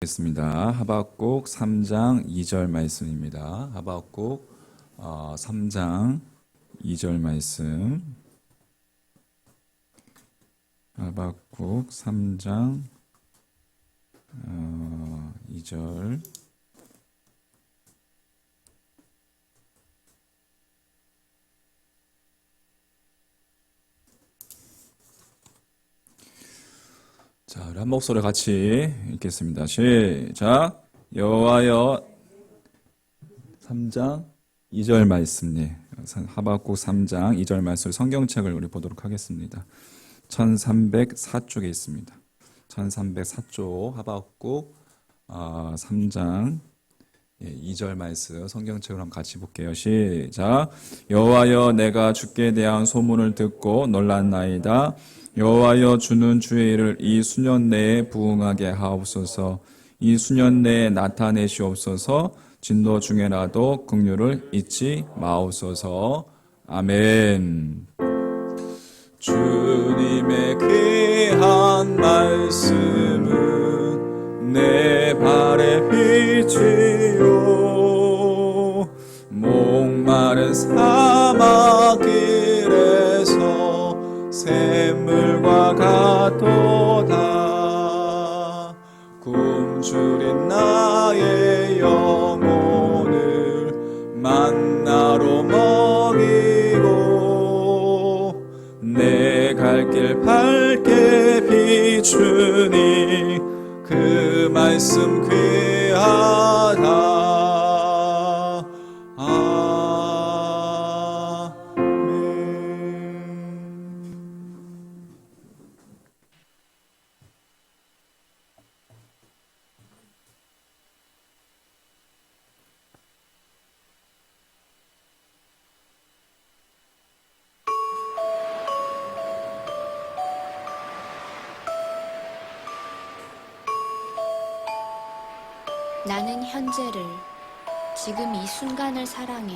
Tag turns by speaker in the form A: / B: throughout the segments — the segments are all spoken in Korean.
A: 겠습니다. 하박국 3장 2절 말씀입니다. 하박국 3장 2절 말씀. 하박국 3장 2절. 자, 우리 한 목소리 같이 읽겠습니다. 시작. 여호와여 3장 2절 말씀. 하박국 3장 2절 말씀 성경책을 우리 보도록 하겠습니다. 1304쪽에 있습니다. 1304쪽 하박국 3장 2절 말씀 성경책으로 한번 같이 볼게요. 시작. 여호와여 내가 주께 대한 소문을 듣고 놀랐나이다. 여호와여 주는 주의 일을 이 수년 내에 부응하게 하옵소서. 이 수년 내에 나타내시옵소서. 진노 중에라도 긍휼을 잊지 마옵소서. 아멘. 주님의 귀한 말씀은 내 발의 빛이요 목마른 사막 길에서 샘물과 같도다. 굶주린 나의 영혼을 만나로 먹이고 내 갈 길 밝게 비추니 그 말씀 귀하다.
B: 나는 현재를, 지금 이 순간을 사랑해.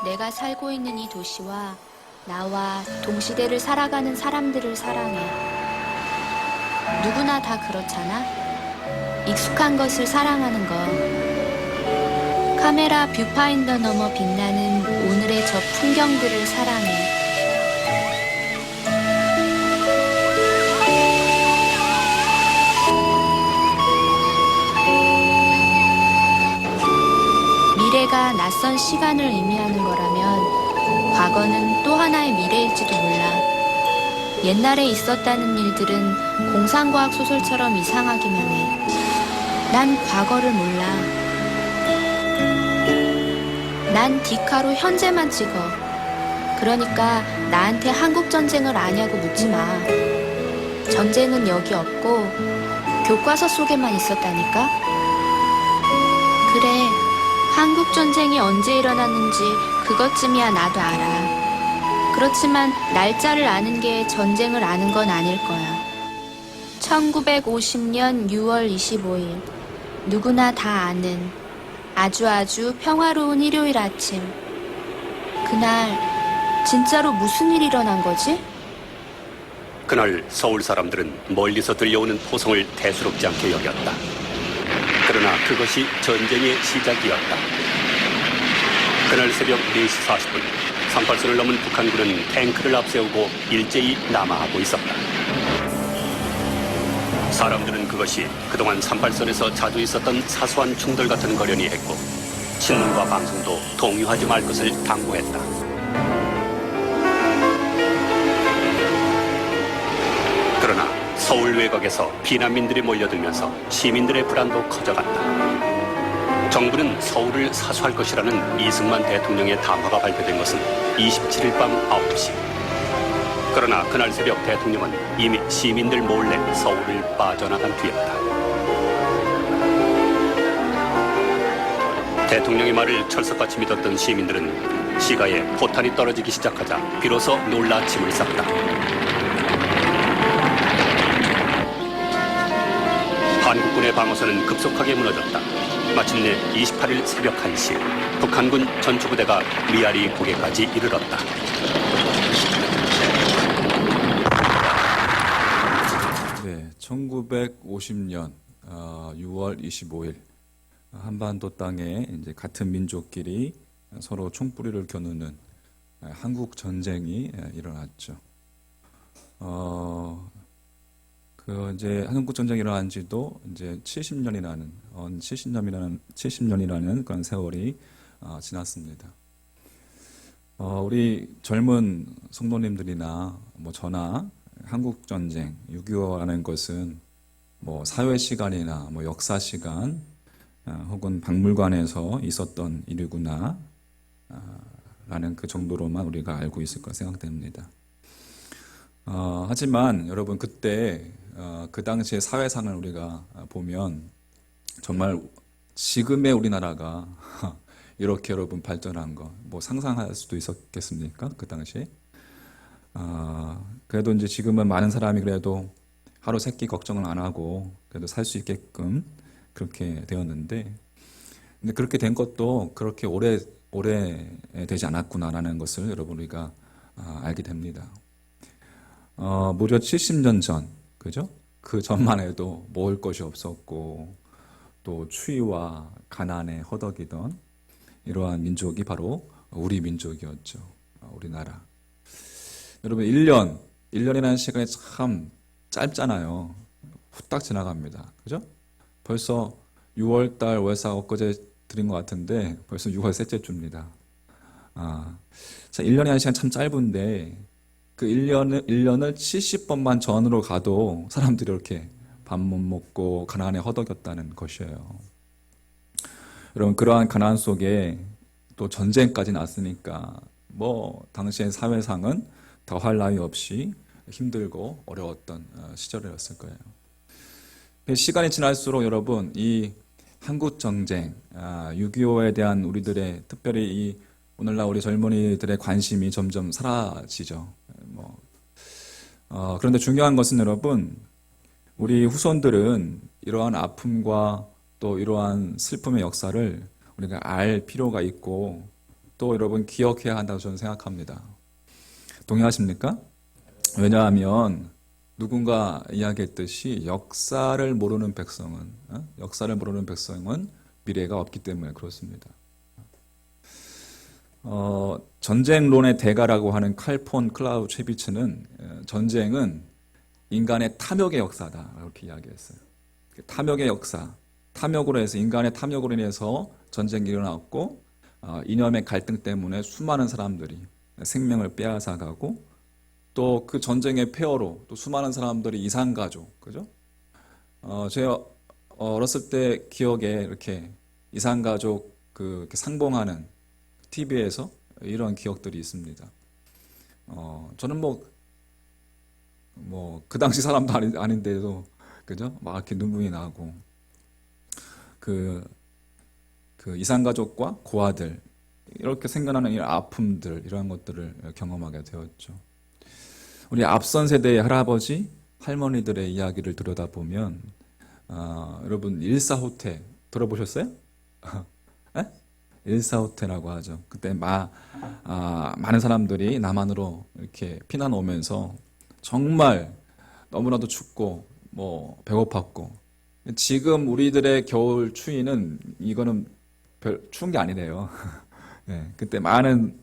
B: 내가 살고 있는 이 도시와 나와 동시대를 살아가는 사람들을 사랑해. 누구나 다 그렇잖아? 익숙한 것을 사랑하는 것. 카메라 뷰파인더 너머 빛나는 오늘의 저 풍경들을 사랑해. 미래가 낯선 시간을 의미하는 거라면 과거는 또 하나의 미래일지도 몰라. 옛날에 있었다는 일들은 공상과학 소설처럼 이상하기만 해. 난 과거를 몰라. 난 디카로 현재만 찍어. 그러니까 나한테 한국전쟁을 아냐고 묻지 마. 전쟁은 여기 없고 교과서 속에만 있었다니까? 그래. 한국전쟁이 언제 일어났는지 그것쯤이야 나도 알아. 그렇지만 날짜를 아는 게 전쟁을 아는 건 아닐 거야. 1950년 6월 25일. 누구나 다 아는 아주 평화로운 일요일 아침. 그날 진짜로 무슨 일이 일어난 거지?
C: 그날 서울 사람들은 멀리서 들려오는 포성을 대수롭지 않게 여겼다. 그러나 그것이 전쟁의 시작이었다. 그날 새벽 4시 40분, 38선을 넘은 북한군은 탱크를 앞세우고 일제히 남하하고 있었다. 사람들은 그것이 그동안 38선에서 자주 있었던 사소한 충돌 같은 거련히 했고 신문과 방송도 동요하지 말 것을 당부했다. 그러나 서울 외곽에서 비난민들이 몰려들면서 시민들의 불안도 커져갔다. 정부는 서울을 사수할 것이라는 이승만 대통령의 담화가 발표된 것은 27일 밤 9시. 그러나 그날 새벽 대통령은 이미 시민들 몰래 서울을 빠져나간 뒤였다. 대통령의 말을 철석같이 믿었던 시민들은 시가에 포탄이 떨어지기 시작하자 비로소 놀라 짐을 쌌다. 한국군의 방어선은 급속하게 무너졌다. 마침내 28일 새벽 1시 북한군 전투부대가 미아리 고개까지 이르렀다.
A: 1950년 10월 25일 한반도 땅에 이제 같은 민족끼리 서로 총뿌리를 겨누는 한국 전쟁이 일어났죠. 이제 한국 전쟁이 일어난 지도 이제 70년이라는 그런 세월이 지났습니다. 우리 젊은 성도님들이나 뭐 저나 한국 전쟁 6.25라는 것은 뭐 사회 시간이나 뭐 역사 시간 혹은 박물관에서 있었던 일이구나 라는 그 정도로만 우리가 알고 있을 거 생각됩니다. 하지만 여러분 그때 그 당시의 사회상을 우리가 보면 정말 지금의 우리나라가 이렇게 여러분 발전한 거 뭐 상상할 수도 있었겠습니까? 그 당시에. 그래도 이제 지금은 많은 사람이 그래도 하루 세끼 걱정을 안 하고 그래도 살 수 있게끔 그렇게 되었는데, 근데 그렇게 된 것도 그렇게 오래 되지 않았구나라는 것을 여러분 우리가 알게 됩니다. 무려 70년 전, 그죠? 그 전만 해도 먹을 것이 없었고 또 추위와 가난에 허덕이던 이러한 민족이 바로 우리 민족이었죠. 우리나라. 여러분 1년이라는 시간이 참 짧잖아요. 후딱 지나갑니다. 그죠? 벌써 6월달 월사 엊그제 드린 것 같은데 벌써 6월 셋째 주입니다. 자, 1년이라는 시간 참 짧은데 그 1년을 70번만 전으로 가도 사람들이 이렇게 밥 못 먹고 가난에 허덕였다는 것이에요. 여러분 그러한 가난 속에 또 전쟁까지 났으니까 뭐 당시의 사회상은 더할 나위 없이 힘들고 어려웠던 시절이었을 거예요. 시간이 지날수록 여러분 이 한국 전쟁, 6.25에 대한 우리들의 특별히 이 오늘날 우리 젊은이들의 관심이 점점 사라지죠. 그런데 중요한 것은 여러분 우리 후손들은 이러한 아픔과 또 이러한 슬픔의 역사를 우리가 알 필요가 있고 또 여러분 기억해야 한다고 저는 생각합니다. 동의하십니까? 왜냐하면 누군가 이야기했듯이 역사를 모르는 백성은 미래가 없기 때문에 그렇습니다. 전쟁론의 대가라고 하는 칼폰 클라우체비츠는 전쟁은 인간의 탐욕의 역사다 이렇게 이야기했어요. 탐욕의 역사, 탐욕으로 해서 인간의 탐욕으로 인해서 전쟁이 일어났고 이념의 갈등 때문에 수많은 사람들이 생명을 빼앗아가고 또 그 전쟁의 폐허로 또 수많은 사람들이 이산가족, 그죠? 제가 어렸을 때 기억에 이렇게 이산가족 이렇게 상봉하는 TV에서 이런 기억들이 있습니다. 저는 그 당시 사람도 아닌데도, 그죠? 막 이렇게 눈물이 나고, 그 이산가족과 고아들, 이렇게 생겨나는 이 아픔들, 이런 것들을 경험하게 되었죠. 우리 앞선 세대의 할아버지, 할머니들의 이야기를 들여다보면, 여러분, 일사후퇴 들어보셨어요? 일사후퇴라고 하죠. 그때 많은 사람들이 남한으로 이렇게 피난 오면서 정말 너무나도 춥고 배고팠고, 지금 우리들의 겨울 추위는 이거는 별 추운 게 아니래요. 네, 그때 많은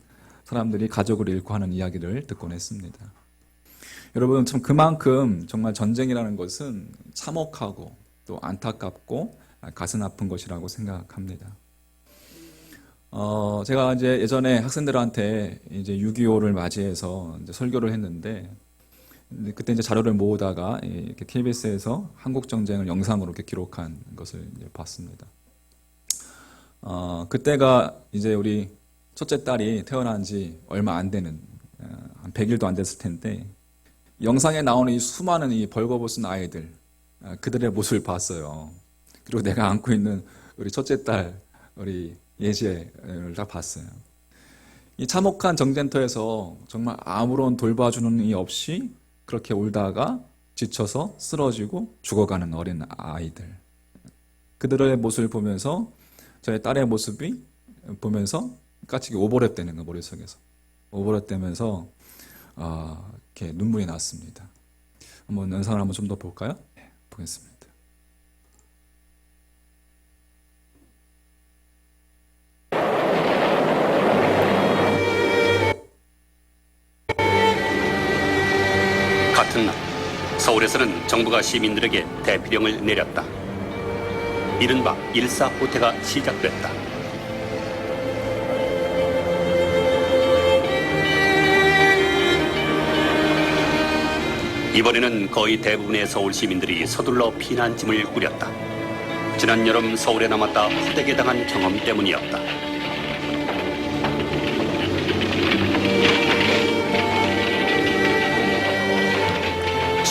A: 사람들이 가족을 잃고 하는 이야기를 듣곤 했습니다. 여러분 참 그만큼 정말 전쟁이라는 것은 참혹하고 또 안타깝고 가슴 아픈 것이라고 생각합니다. 제가 이제 예전에 학생들한테 이제 6.25를 맞이해서 이제 설교를 했는데, 그때 이제 자료를 모으다가 이렇게 KBS에서 한국 전쟁을 영상으로 이렇게 기록한 것을 이제 봤습니다. 그때가 이제 우리 첫째 딸이 태어난 지 얼마 안 되는, 한 100일도 안 됐을 텐데, 영상에 나오는 이 수많은 이 벌거벗은 아이들, 그들의 모습을 봤어요. 그리고 내가 안고 있는 우리 첫째 딸, 우리 예지를 딱 봤어요. 이 참혹한 전쟁터에서 정말 아무런 돌봐주는 이 없이 그렇게 울다가 지쳐서 쓰러지고 죽어가는 어린 아이들. 그들의 모습을 보면서 저의 딸의 모습이 보면서 까치기 오버랩 되는 거, 머릿속에서. 오버랩 되면서 이렇게 눈물이 났습니다. 한번 영상을 한번 좀 더 볼까요? 네, 보겠습니다.
C: 서울에서는 정부가 시민들에게 대피령을 내렸다. 이른바 일사후퇴가 시작됐다. 이번에는 거의 대부분의 서울 시민들이 서둘러 피난짐을 꾸렸다. 지난 여름 서울에 남았다 후대게 당한 경험 때문이었다.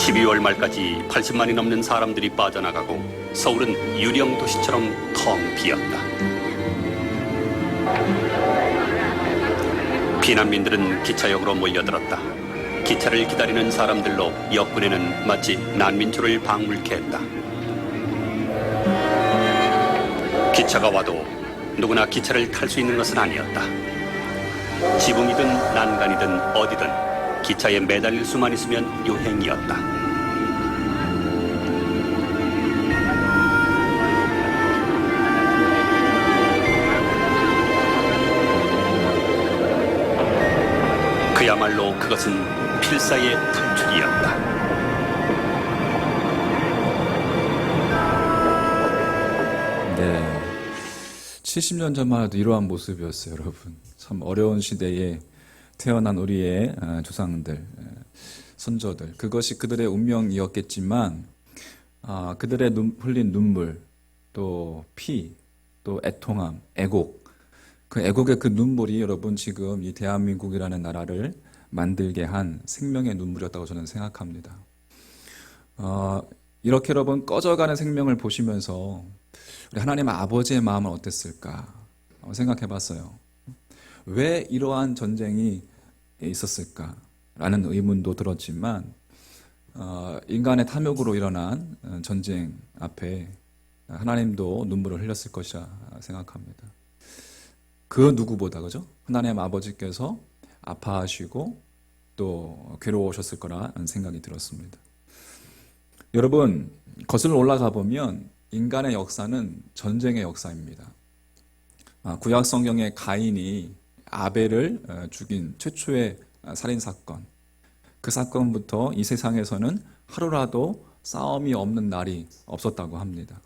C: 12월 말까지 80만이 넘는 사람들이 빠져나가고 서울은 유령 도시처럼 텅 비었다. 피난민들은 기차역으로 몰려들었다. 기차를 기다리는 사람들로 역군에는 마치 난민초를 방불케 했다. 기차가 와도 누구나 기차를 탈 수 있는 것은 아니었다. 지붕이든 난간이든 어디든 기차에 매달릴 수만 있으면 유행이었다. 그야말로 그것은 필사의 분출이었다.
A: 네. 70년 전만 해도 이러한 모습이었어요, 여러분. 참 어려운 시대에 태어난 우리의 조상들, 선조들. 그것이 그들의 운명이었겠지만, 그들의 흘린 눈물, 또 피, 또 애통함, 애곡. 그 애곡의 그 눈물이 여러분 지금 이 대한민국이라는 나라를 만들게 한 생명의 눈물이었다고 저는 생각합니다. 이렇게 여러분 꺼져가는 생명을 보시면서 우리 하나님 아버지의 마음은 어땠을까 생각해 봤어요. 왜 이러한 전쟁이 있었을까? 라는 의문도 들었지만, 인간의 탐욕으로 일어난 전쟁 앞에 하나님도 눈물을 흘렸을 것이라 생각합니다. 그 누구보다, 그죠? 하나님 아버지께서 아파하시고 또 괴로우셨을 거라는 생각이 들었습니다. 여러분, 거슬러 올라가 보면 인간의 역사는 전쟁의 역사입니다. 구약 성경의 가인이 아벨을 죽인 최초의 살인 사건. 그 사건부터 이 세상에서는 하루라도 싸움이 없는 날이 없었다고 합니다.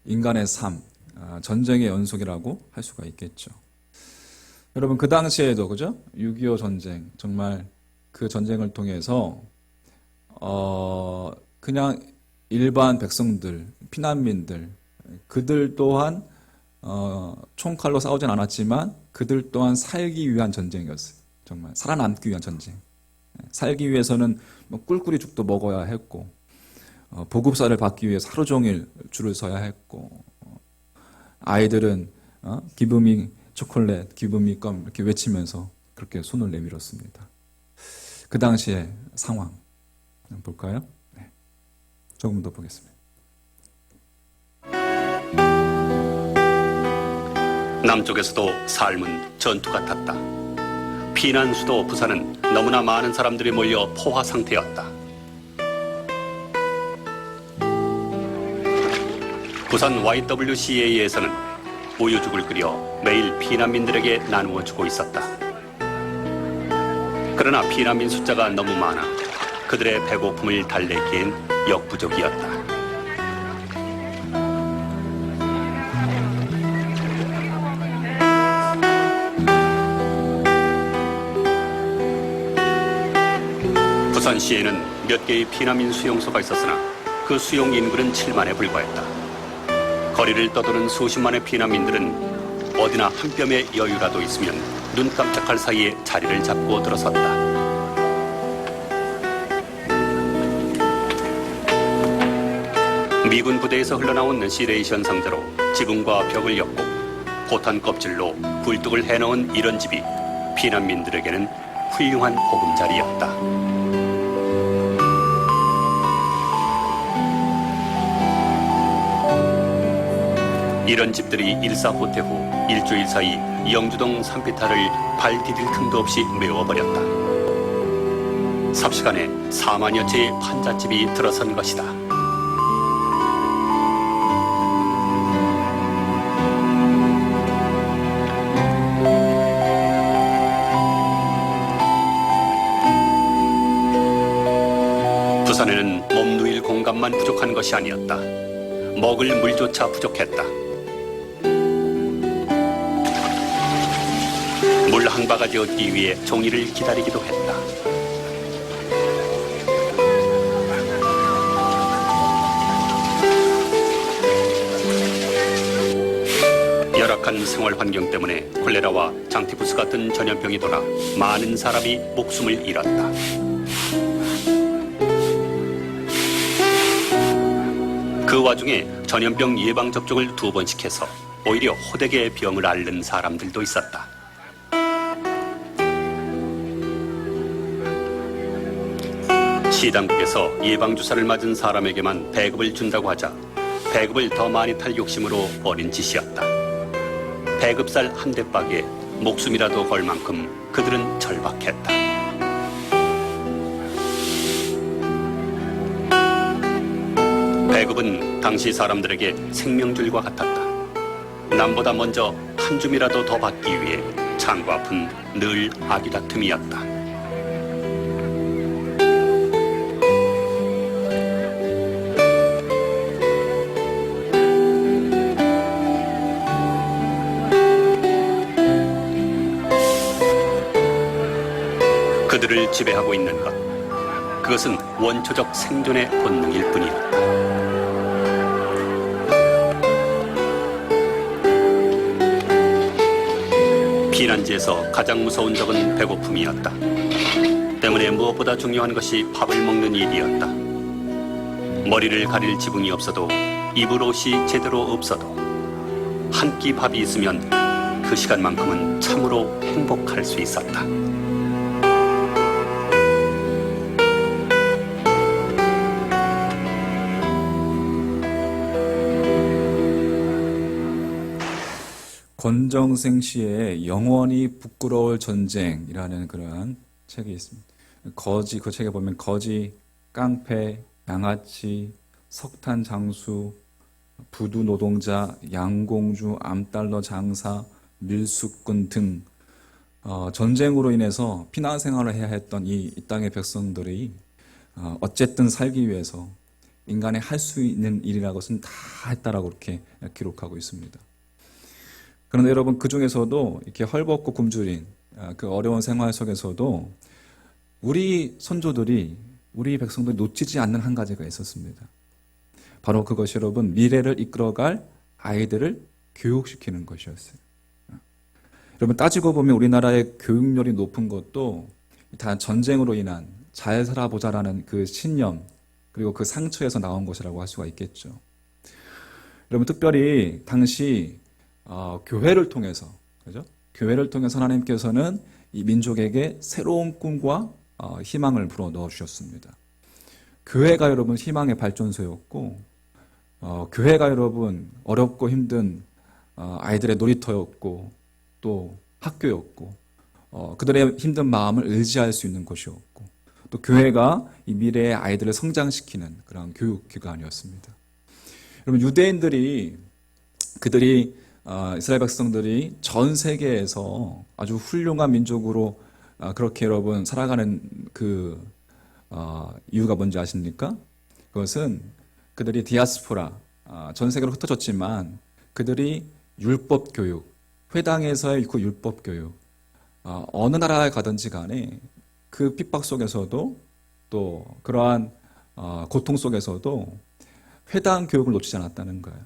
A: 인간의 삶, 전쟁의 연속이라고 할 수가 있겠죠. 여러분, 그 당시에도, 그죠? 6.25 전쟁, 정말 그 전쟁을 통해서, 그냥 일반 백성들, 피난민들, 그들 또한, 총칼로 싸우진 않았지만, 그들 또한 살기 위한 전쟁이었어요. 정말, 살아남기 위한 전쟁. 살기 위해서는 뭐 꿀꿀이 죽도 먹어야 했고, 보급사를 받기 위해서 하루 종일 줄을 서야 했고, 아이들은 기브미 초콜릿, 기브미 껌 이렇게 외치면서 그렇게 손을 내밀었습니다. 그 당시의 상황 볼까요? 네. 조금 더 보겠습니다.
C: 남쪽에서도 삶은 전투 같았다. 피난 수도 부산은 너무나 많은 사람들이 몰려 포화 상태였다. 부산 YWCA에서는 우유죽을 끓여 매일 피난민들에게 나누어 주고 있었다. 그러나 피난민 숫자가 너무 많아 그들의 배고픔을 달래기엔 역부족이었다. 부산시에는 몇 개의 피난민 수용소가 있었으나 그 수용 인구는 7만에 불과했다. 거리를 떠도는 수십만의 피난민들은 어디나 한 뼘의 여유라도 있으면 눈 깜짝할 사이에 자리를 잡고 들어섰다. 미군 부대에서 흘러나온 시레이션 상자로 지붕과 벽을 엮고 포탄 껍질로 굴뚝을 해놓은 이런 집이 피난민들에게는 훌륭한 보금자리였다. 이런 집들이 일사후퇴 후 일주일 사이 영주동 산비탈을 발 디딜 틈도 없이 메워버렸다. 삽시간에 4만여 채의 판잣집이 들어선 것이다. 밥만 부족한 것이 아니었다. 먹을 물조차 부족했다. 물 한 바가지 얻기 위해 종이를 기다리기도 했다. 열악한 생활 환경 때문에 콜레라와 장티푸스 같은 전염병이 돌아 많은 사람이 목숨을 잃었다. 그 와중에 전염병 예방 접종을 2번씩 해서 오히려 호되게 병을 앓는 사람들도 있었다. 시당국에서 예방주사를 맞은 사람에게만 배급을 준다고 하자 배급을 더 많이 탈 욕심으로 벌인 짓이었다. 배급살 한 대박에 목숨이라도 걸 만큼 그들은 절박했다. 배급은 당시 사람들에게 생명줄과 같았다. 남보다 먼저 한 줌이라도 더 받기 위해 창과 앞은 늘 아기다툼이었다. 그들을 지배하고 있는 것, 그것은 원초적 생존의 본능일 뿐이었다. 피난지에서 가장 무서운 적은 배고픔이었다. 때문에 무엇보다 중요한 것이 밥을 먹는 일이었다. 머리를 가릴 지붕이 없어도 입을 옷이 제대로 없어도 한 끼 밥이 있으면 그 시간만큼은 참으로 행복할 수 있었다.
A: 권정생 씨의 영원히 부끄러울 전쟁이라는 그러한 책이 있습니다. 거지, 그 책에 보면 거지, 깡패, 양아치, 석탄 장수, 부두 노동자, 양공주, 암달러 장사, 밀수꾼 등 전쟁으로 인해서 피난 생활을 해야 했던 이 땅의 백성들이 어쨌든 살기 위해서 인간이 할 수 있는 일이라는 것은 다 했다라고 이렇게 기록하고 있습니다. 그런데 여러분, 그 중에서도 이렇게 헐벗고 굶주린 그 어려운 생활 속에서도 우리 선조들이, 우리 백성들이 놓치지 않는 한 가지가 있었습니다. 바로 그것이 여러분, 미래를 이끌어갈 아이들을 교육시키는 것이었어요. 여러분, 따지고 보면 우리나라의 교육열이 높은 것도 다 전쟁으로 인한 잘 살아보자라는 그 신념, 그리고 그 상처에서 나온 것이라고 할 수가 있겠죠. 여러분, 특별히 당시 교회를 통해서, 그죠? 교회를 통해서 하나님께서는 이 민족에게 새로운 꿈과 희망을 불어 넣어 주셨습니다. 교회가 여러분 희망의 발전소였고, 교회가 여러분 어렵고 힘든 아이들의 놀이터였고, 또 학교였고, 그들의 힘든 마음을 의지할 수 있는 곳이었고, 또 교회가 이 미래의 아이들을 성장시키는 그런 교육기관이었습니다. 여러분, 유대인들이, 그들이 이스라엘 백성들이 전 세계에서 아주 훌륭한 민족으로 그렇게 여러분 살아가는 그 이유가 뭔지 아십니까? 그것은 그들이 디아스포라, 전 세계로 흩어졌지만 그들이 율법 교육, 회당에서의 그 율법 교육, 어느 나라에 가든지 간에 그 핍박 속에서도 또 그러한 고통 속에서도 회당 교육을 놓치지 않았다는 거예요.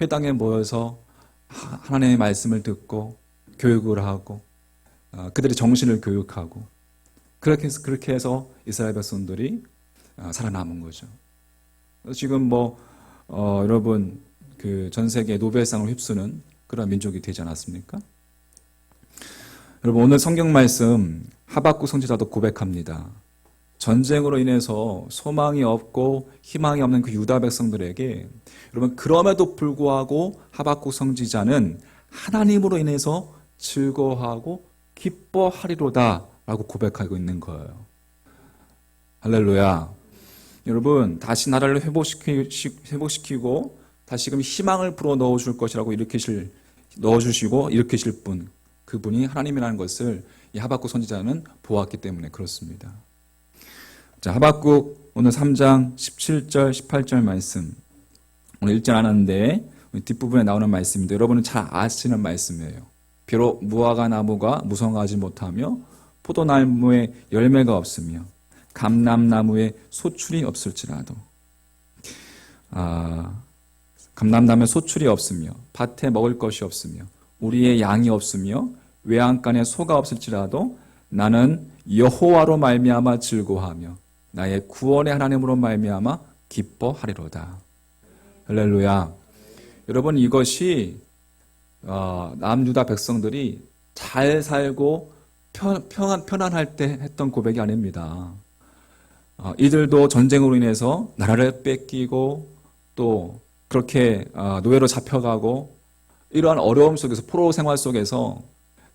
A: 회당에 모여서 하나님의 말씀을 듣고 교육을 하고 그들의 정신을 교육하고 그렇게 해서 이스라엘 백성들이 살아남은 거죠. 지금 여러분 그 전 세계 노벨상을 휩쓰는 그런 민족이 되지 않았습니까? 여러분, 오늘 성경 말씀 하박국 선지자도 고백합니다. 전쟁으로 인해서 소망이 없고 희망이 없는 그 유다 백성들에게 여러분, 그럼에도 불구하고 하박국 선지자는 하나님으로 인해서 즐거워하고 기뻐하리로다 라고 고백하고 있는 거예요. 할렐루야. 여러분, 다시 나라를 회복시키고 다시금 희망을 불어 넣어줄 것이라고 넣어주시고 일으키실 분, 그분이 하나님이라는 것을 이 하박국 선지자는 보았기 때문에 그렇습니다. 자, 하박국 오늘 3장 17절, 18절 말씀. 오늘 읽지 않았는데 뒷부분에 나오는 말씀인데 여러분은 잘 아시는 말씀이에요. 비록 무화과 나무가 무성하지 못하며 포도나무에 열매가 없으며 감람나무에 소출이 없을지라도 감람나무에 소출이 없으며 밭에 먹을 것이 없으며 우리의 양이 없으며 외양간에 소가 없을지라도 나는 여호와로 말미암아 즐거워하며 나의 구원의 하나님으로 말미암아 기뻐하리로다. 할렐루야. 여러분, 이것이 남유다 백성들이 잘 살고 편안할 때 했던 고백이 아닙니다. 이들도 전쟁으로 인해서 나라를 뺏기고 또 그렇게 노예로 잡혀가고 이러한 어려움 속에서, 포로 생활 속에서,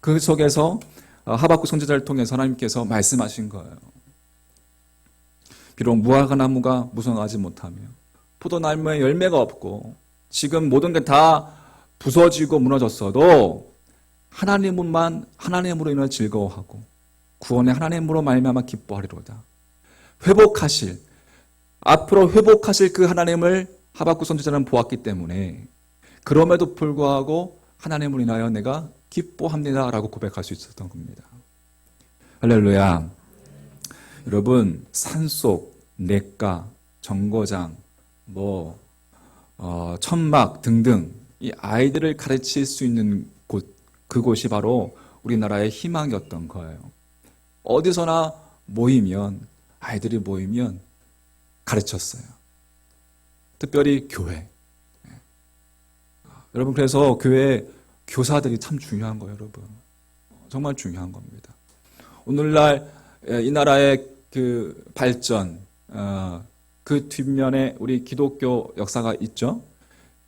A: 그 속에서 하박국 선지자를 통해서 하나님께서 말씀하신 거예요. 비록 무화과 나무가 무성하지 못하며 포도나무에 열매가 없고 지금 모든 게 다 부서지고 무너졌어도 하나님으로 인해 즐거워하고 구원의 하나님으로 말미암아 기뻐하리로다. 앞으로 회복하실 그 하나님을 하박국 선지자는 보았기 때문에 그럼에도 불구하고 하나님을 인하여 내가 기뻐합니다라고 고백할 수 있었던 겁니다. 할렐루야. 여러분, 산속, 냇가, 정거장, 천막 등등 이 아이들을 가르칠 수 있는 곳, 그곳이 바로 우리나라의 희망이었던 거예요. 어디서나 아이들이 모이면 가르쳤어요. 특별히 교회. 여러분, 그래서 교회 교사들이 참 중요한 거예요, 여러분. 정말 중요한 겁니다. 오늘날 이 나라의 그 발전, 그 뒷면에 우리 기독교 역사가 있죠.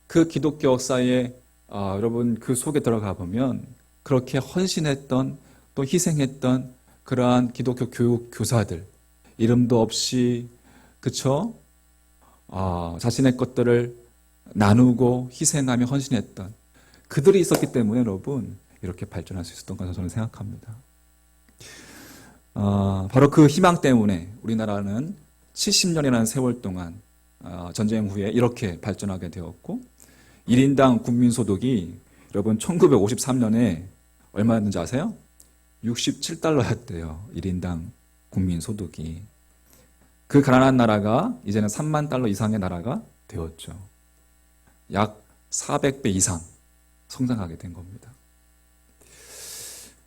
A: 그 기독교 역사에 여러분 그 속에 들어가 보면 그렇게 헌신했던 또 희생했던 그러한 기독교 교사들 이름도 없이 그쵸? 자신의 것들을 나누고 희생하며 헌신했던 그들이 있었기 때문에 여러분 이렇게 발전할 수 있었던 것으로 저는 생각합니다. 바로 그 희망 때문에 우리나라는 70년이라는 세월 동안 전쟁 후에 이렇게 발전하게 되었고 1인당 국민소득이 여러분 1953년에 얼마였는지 아세요? 67달러였대요. 1인당 국민소득이. 그 가난한 나라가 이제는 3만 달러 이상의 나라가 되었죠. 약 400배 이상 성장하게 된 겁니다.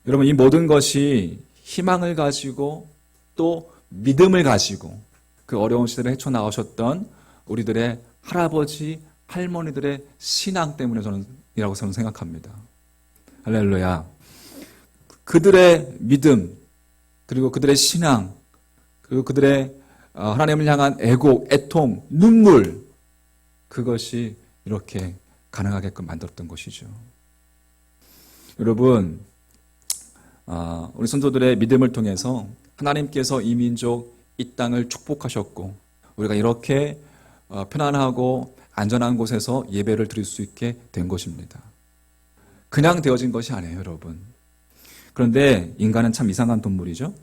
A: 여러분, 이 모든 것이 희망을 가지고 또 믿음을 가지고 그 어려운 시대를 헤쳐나오셨던 우리들의 할아버지, 할머니들의 신앙 때문이라고 저는 생각합니다. 할렐루야. 그들의 믿음, 그리고 그들의 신앙, 그리고 그들의 하나님을 향한 애통, 눈물, 그것이 이렇게 가능하게끔 만들었던 것이죠. 여러분, 우리 선조들의 믿음을 통해서 하나님께서 이 민족, 이 땅을 축복하셨고 우리가 이렇게 편안하고 안전한 곳에서 예배를 드릴 수 있게 된 것입니다. 그냥 되어진 것이 아니에요, 여러분. 그런데 인간은 참 이상한 동물이죠.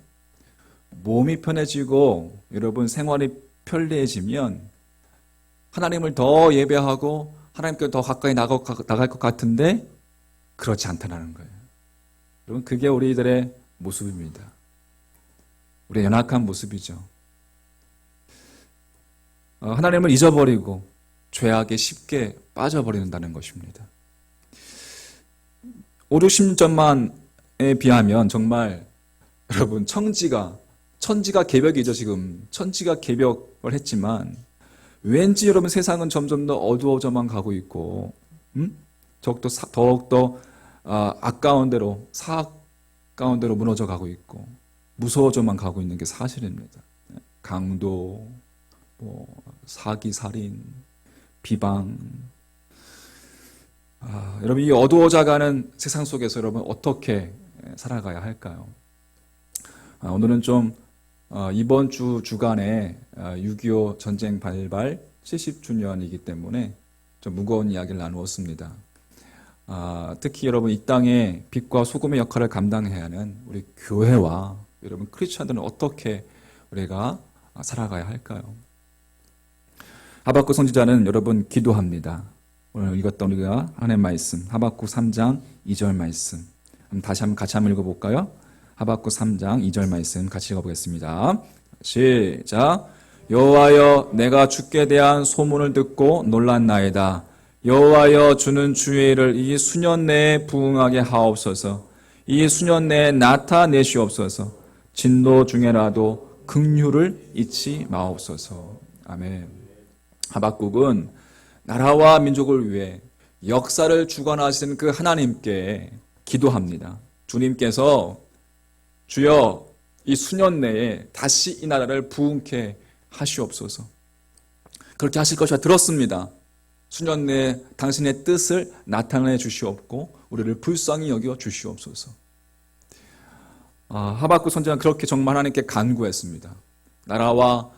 A: 몸이 편해지고 여러분 생활이 편리해지면 하나님을 더 예배하고 하나님께 더 가까이 나갈 것 같은데 그렇지 않다는 거예요. 여러분, 그게 우리들의 모습입니다. 우리의 연약한 모습이죠. 하나님을 잊어버리고 죄악에 쉽게 빠져버린다는 것입니다. 5, 60년전만에 비하면 정말 여러분 천지가 개벽이죠. 지금 천지가 개벽을 했지만 왠지 여러분 세상은 점점 더 어두워져만 가고 있고 더욱더 아까운 대로 사악 가운데로 무너져 가고 있고 무서워져만 가고 있는 게 사실입니다. 강도, 사기, 살인, 비방. 여러분, 이 어두워져가는 세상 속에서 여러분 어떻게 살아가야 할까요? 오늘은 좀 이번 주간에 6.25 전쟁 발발 70주년이기 때문에 좀 무거운 이야기를 나누었습니다. 특히 여러분 이 땅에 빛과 소금의 역할을 감당해야 하는 우리 교회와 여러분 크리스천들은 어떻게 우리가 살아가야 할까요? 하박국 선지자는 여러분 기도합니다. 오늘 읽었던 우리가 하나님의 말씀 하박국 3장 2절 말씀 다시 한번 같이 한번 읽어볼까요? 하박국 3장 2절 말씀 같이 읽어보겠습니다. 시작. 여호와여 내가 주께 대한 소문을 듣고 놀랐나이다. 여호와여 주는 주의 일을 이 수년 내에 부응하게 하옵소서. 이 수년 내에 나타내시옵소서. 진노 중에라도 긍휼을 잊지 마옵소서. 아멘. 하박국은 나라와 민족을 위해 역사를 주관하시는 그 하나님께 기도합니다. 주님께서 주여 이 수년 내에 다시 이 나라를 부흥케 하시옵소서. 그렇게 하실 것이라 들었습니다. 수년 내에 당신의 뜻을 나타내 주시옵고 우리를 불쌍히 여겨 주시옵소서. 하박국 선지자는 그렇게 정말 하나님께 간구했습니다. 나라와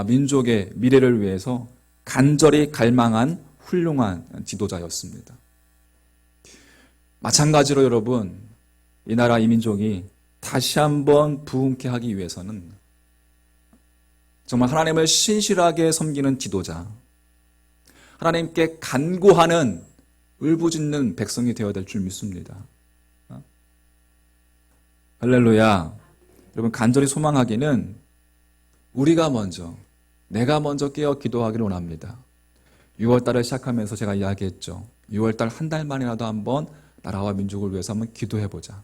A: 민족의 미래를 위해서 간절히 갈망한 훌륭한 지도자였습니다. 마찬가지로 여러분, 이 나라 이 민족이 다시 한번 부흥케 하기 위해서는 정말 하나님을 신실하게 섬기는 지도자, 하나님께 간구하는 울부짖는 백성이 되어야 될 줄 믿습니다. 할렐루야. 여러분, 간절히 소망하기는 우리가 먼저, 내가 먼저 깨어 기도하기를 원합니다. 6월달을 시작하면서 제가 이야기했죠. 6월달 한 달 만이라도 한번 나라와 민족을 위해서 한번 기도해보자.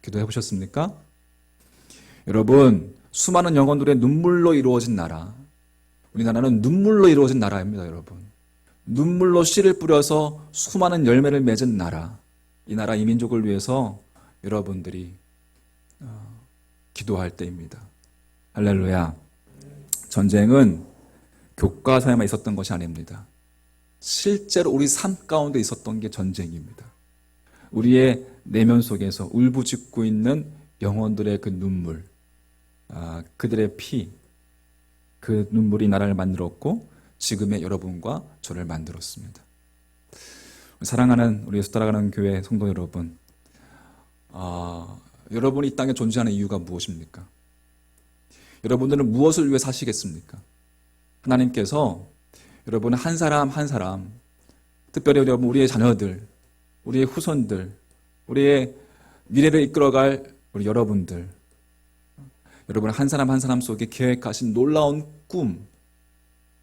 A: 기도해 보셨습니까? 여러분, 수많은 영혼들의 눈물로 이루어진 나라, 우리나라는 눈물로 이루어진 나라입니다. 여러분, 눈물로 씨를 뿌려서 수많은 열매를 맺은 나라, 이 나라 이 민족을 위해서 여러분들이 기도할 때입니다. 할렐루야. 전쟁은 교과서에만 있었던 것이 아닙니다. 실제로 우리 삶 가운데 있었던 게 전쟁입니다. 우리의 내면 속에서 울부짖고 있는 영혼들의 그 눈물, 그들의 피, 그 눈물이 나라를 만들었고 지금의 여러분과 저를 만들었습니다. 사랑하는 우리 예수 따라가는 교회 성도 여러분, 여러분이 이 땅에 존재하는 이유가 무엇입니까? 여러분들은 무엇을 위해 사시겠습니까? 하나님께서 여러분 한 사람 한 사람, 특별히 여러분 우리의 자녀들, 우리의 후손들, 우리의 미래를 이끌어갈 우리 여러분들, 여러분 한 사람 한 사람 속에 계획하신 놀라운 꿈,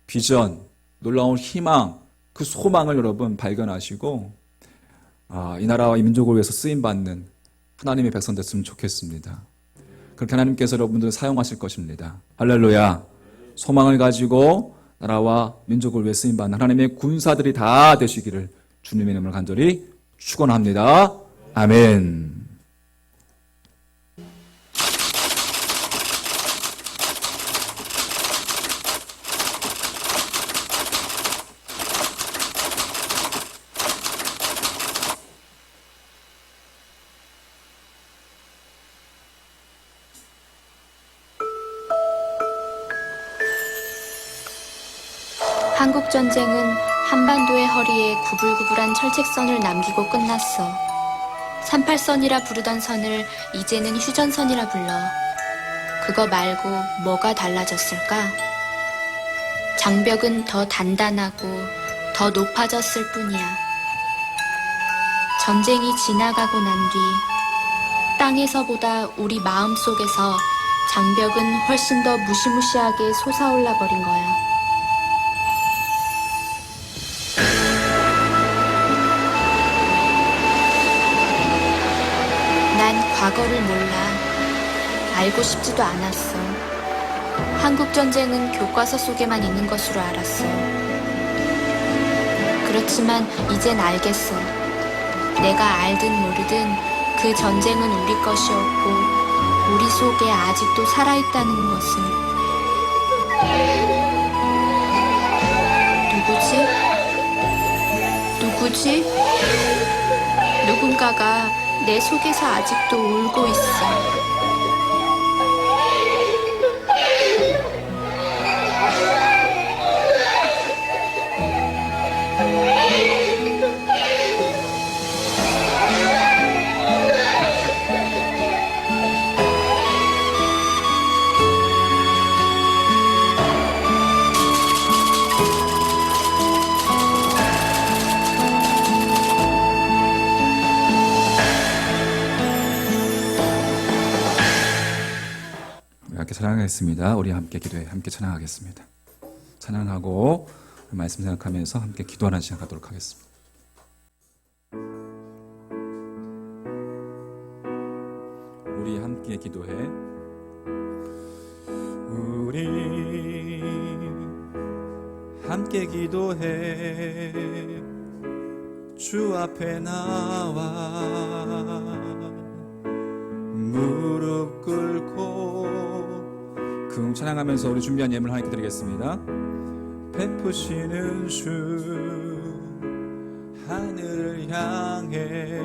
A: 비전, 놀라운 희망, 그 소망을 여러분 발견하시고 이 나라와 이 민족을 위해서 쓰임받는 하나님의 백성 됐으면 좋겠습니다. 그렇게 하나님께서 여러분들을 사용하실 것입니다. 할렐루야. 소망을 가지고 나라와 민족을 위해 쓰임받는 하나님의 군사들이 다 되시기를 주님의 이름으로 간절히 축원합니다. 아멘.
B: 한국 전쟁은 한반도의 허리에 구불구불한 철책선을 남기고 끝났어. 38선이라 부르던 선을 이제는 휴전선이라 불러. 그거 말고 뭐가 달라졌을까? 장벽은 더 단단하고 더 높아졌을 뿐이야. 전쟁이 지나가고 난 뒤 땅에서보다 우리 마음속에서 장벽은 훨씬 더 무시무시하게 솟아올라 버린 거야. 난 과거를 몰라. 알고 싶지도 않았어. 한국 전쟁은 교과서 속에만 있는 것으로 알았어. 그렇지만 이젠 알겠어. 내가 알든 모르든 그 전쟁은 우리 것이었고 우리 속에 아직도 살아있다는 것을. 누구지? 누군가가 내 속에서 아직도 울고 있어.
A: 찬양하겠습니다. 우리 함께 기도해 함께 찬양하겠습니다. 찬양하고 말씀 생각하면서 함께 기도하는 시간 갖도록 하겠습니다. 우리 함께 기도해. 우리 함께 기도해. 주 앞에 나와 무릎 꿇고 그 찬양하면서 우리 준비한 예물 하나님께 드리겠습니다. 베푸시는 주 하늘을 향해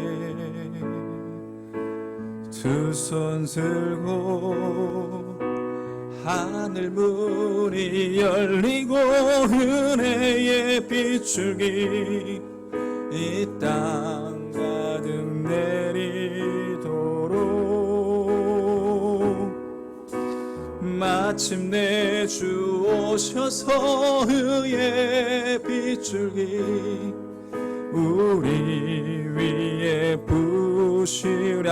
A: 두 손 들고 하늘 문이 열리고 은혜의 빗줄기 이 땅 가득 내리도록 마침내 주 오셔서 의의 빗줄기 우리 위에 부으시. 우리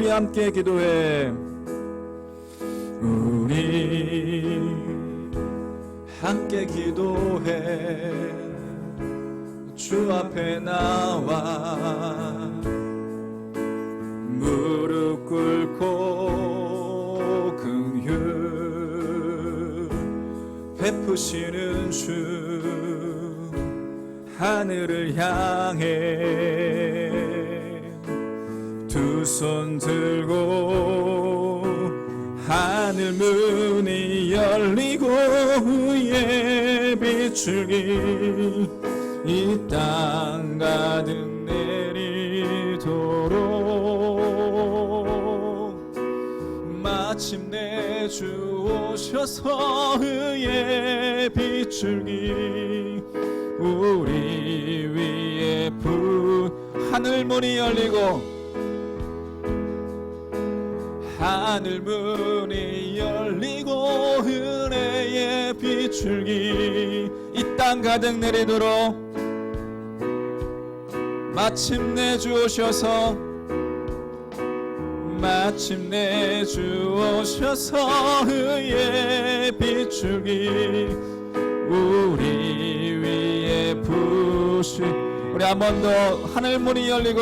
A: 함께 기도해. 우리 함께 기도해. 주 앞에 나와 무릎 꿇고 긍휼 베푸시는 주 하늘을 향해 두 손 들고 하늘 문이 열리고 의의 빗줄기 이 땅 가득 내리도록 마침내 주 오셔서 의의 빗줄기 우리 위에 하늘 문이 열리고 하늘 문이 열리고 은혜의 빗줄기 이 땅 가득 내리도록 마침내 주 오셔서 의의 빗줄기 우리 위에 부시. 우리 한 번 더. 하늘 문이 열리고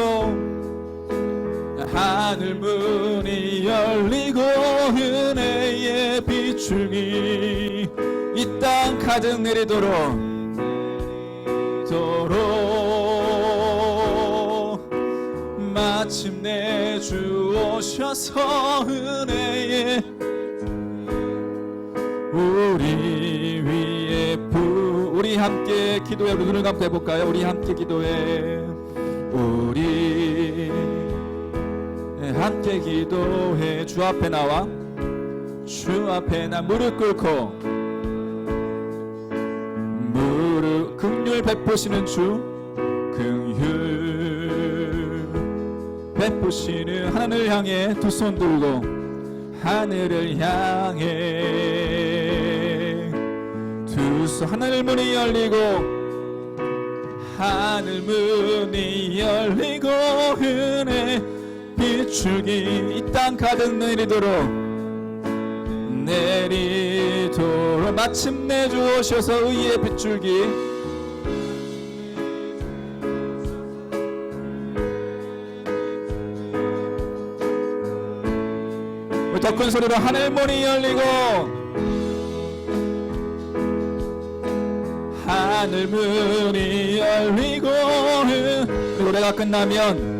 A: 하늘 문이 열리고 은혜의 빗줄기 이 땅 가득 내리도록 마침내 주 오셔서 은혜의 우리 위에 우리 함께 기도해. 우리 눈을 감고 해볼까요? 우리 함께 기도해. 우리 함께 기도해. 주 앞에 나와 무릎 꿇고 긍휼 베푸시는 주 긍휼 베푸시는 하늘을 향해 두 손 들고 하늘을 향해 두 손 하늘 문이 열리고 은혜 빗줄기 이 땅 가득 내리도록 마침내 주 오셔서 의의 빗줄기 더 큰 소리로 하늘 문이 열리고 그리고 노래가 끝나면